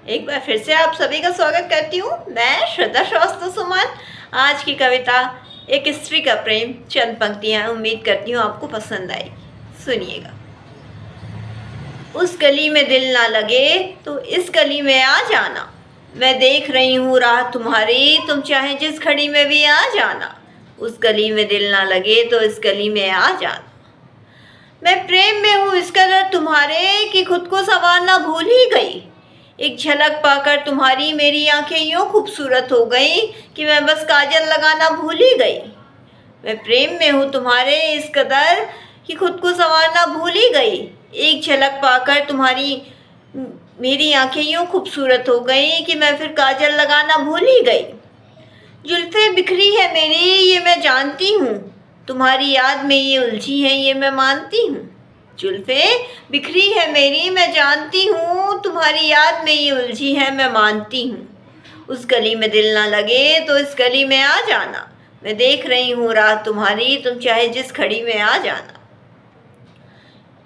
एक बार फिर से आप सभी का स्वागत करती हूँ। मैं श्रद्धा श्रीवास्तव सुमन। आज की कविता एक स्त्री का प्रेम, चंद पंक्तियाँ उम्मीद करती हूँ आपको पसंद आएगी। सुनिएगा। उस गली में दिल ना लगे तो इस गली में आ जाना, मैं देख रही हूँ राह तुम्हारी, तुम चाहे जिस घड़ी में भी आ जाना। उस गली में दिल ना लगे तो इस गली में आ जाना। मैं प्रेम में हूँ इस कदर तुम्हारे कि खुद को संवारना भूल ही गई। एक झलक पाकर तुम्हारी मेरी आंखें यूँ खूबसूरत हो गई कि मैं बस काजल लगाना भूल ही गई। मैं प्रेम में हूँ तुम्हारे इस कदर कि खुद को संवारना भूल ही गई। एक झलक पाकर तुम्हारी मेरी आंखें यूँ खूबसूरत हो गई कि मैं फिर काजल लगाना भूल ही गई। जुल्फ़ें बिखरी है मेरी ये मैं जानती हूँ, तुम्हारी याद में ये उलझी है ये मैं मानती हूँ। जुल्फ़ें बिखरी है मेरी मैं जानती हूँ, तुम्हारी याद में ये उलझी है मैं मानती हूँ। उस गली में दिल ना लगे तो इस गली में आ जाना, मैं देख रही हूँ राह तुम्हारी, तुम चाहे जिस घड़ी में आ जाना।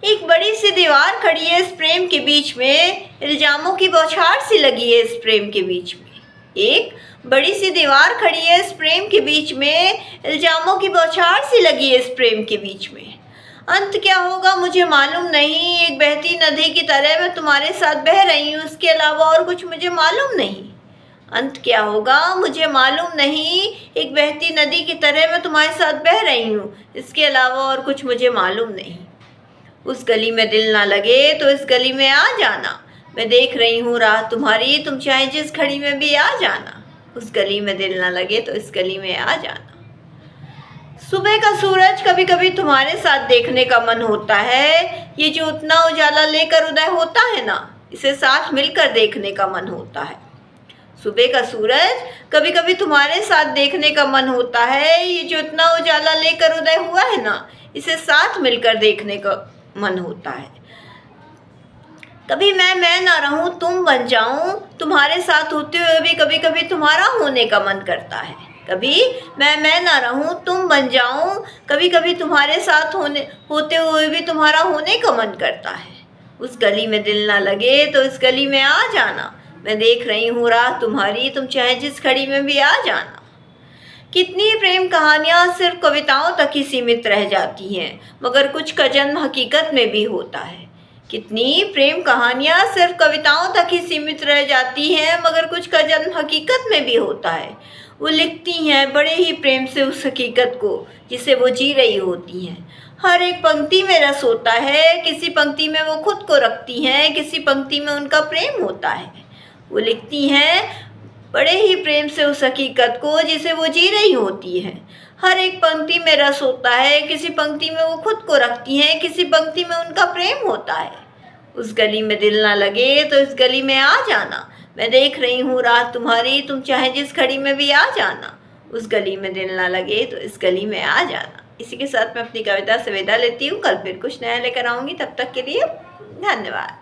एक बड़ी सी दीवार खड़ी है इस प्रेम के बीच में, इल्ज़ामों की बौछार सी लगी है इस प्रेम के बीच में। एक बड़ी सी दीवार खड़ी है इस प्रेम के बीच में, इल्ज़ामों की बौछार सी लगी है इस प्रेम के बीच में। अंत क्या होगा मुझे मालूम नहीं, एक बहती नदी की तरह मैं तुम्हारे साथ बह रही हूँ, इसके अलावा और कुछ मुझे मालूम नहीं। अंत क्या होगा मुझे मालूम नहीं, एक बहती नदी की तरह मैं तुम्हारे साथ बह रही हूँ, इसके अलावा और कुछ मुझे मालूम नहीं। उस गली में दिल ना लगे तो इस गली में आ जाना, मैं देख रही हूँ राह तुम्हारी, तुम चाहे जिस घड़ी में भी आ जाना। उस गली में दिल ना लगे तो इस गली में आ जाना। सुबह का सूरज कभी कभी तुम्हारे साथ देखने का मन होता है, ये जो उतना उजाला लेकर उदय होता है ना, इसे साथ मिलकर देखने का मन होता है। सुबह का सूरज कभी कभी तुम्हारे साथ देखने का मन होता है, ये जो इतना उजाला लेकर उदय हुआ है ना, इसे साथ मिलकर देखने का मन होता है। कभी मैं ना रहूं तुम बन जाऊं, तुम्हारे साथ होते हुए भी कभी कभी तुम्हारा होने का मन करता है। कभी मैं ना रहूं तुम बन जाऊं, कभी कभी तुम्हारे साथ होते हुए भी तुम्हारा होने का मन करता है। उस गली में दिल ना लगे तो इस गली में आ जाना, मैं देख रही हूँ राह तुम्हारी, तुम चाहे जिस घड़ी में भी आ जाना। कितनी प्रेम कहानियाँ सिर्फ कविताओं तक ही सीमित रह जाती हैं, मगर कुछ का जन्म हकीकत में भी होता है। कितनी प्रेम कहानियाँ सिर्फ कविताओं तक ही सीमित रह जाती हैं, मगर कुछ का जन्म हकीकत में भी होता है। वो लिखती हैं बड़े ही प्रेम से उस हकीकत को जिसे वो जी रही होती हैं। हर एक पंक्ति में रस होता है, किसी पंक्ति में वो खुद को रखती हैं, किसी पंक्ति में उनका प्रेम होता है। वो लिखती हैं बड़े ही प्रेम से उस हकीकत को जिसे वो जी रही होती है। हर एक पंक्ति में रस होता है, किसी पंक्ति में वो खुद को रखती हैं, किसी पंक्ति में उनका प्रेम होता है। उस गली में दिल ना लगे तो इस गली में आ जाना, मैं देख रही हूँ राह तुम्हारी, तुम चाहे जिस घड़ी में भी आ जाना। उस गली में दिल ना लगे तो इस गली में आ जाना। इसी के साथ मैं अपनी कविता से विदा लेती हूँ। कल फिर कुछ नया लेकर आऊँगी, तब तक के लिए धन्यवाद।